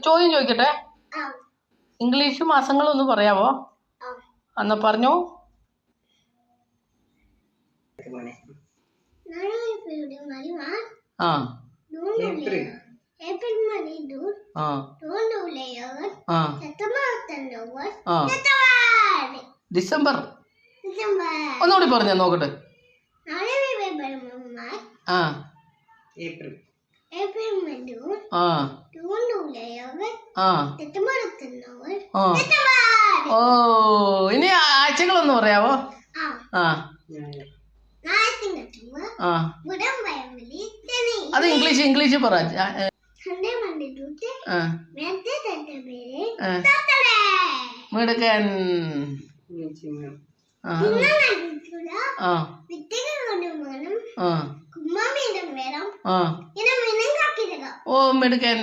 ചോദ്യം ചോദിക്കട്ടെ? ഇംഗ്ലീഷ് മാസങ്ങളൊന്ന് പറയാവോ? എന്നാ പറഞ്ഞോ. ആ ഡിസംബർ. ഒന്നുകൂടി പറഞ്ഞ നോക്കട്ടെ. ആ ഓ, ഇനി ആഴ്ചകളൊന്ന് പറയാവോ? ആ ആ അത് ഇംഗ്ലീഷ് പറ. മിടുക്കൻ. ഓ മിടുക്കൻ.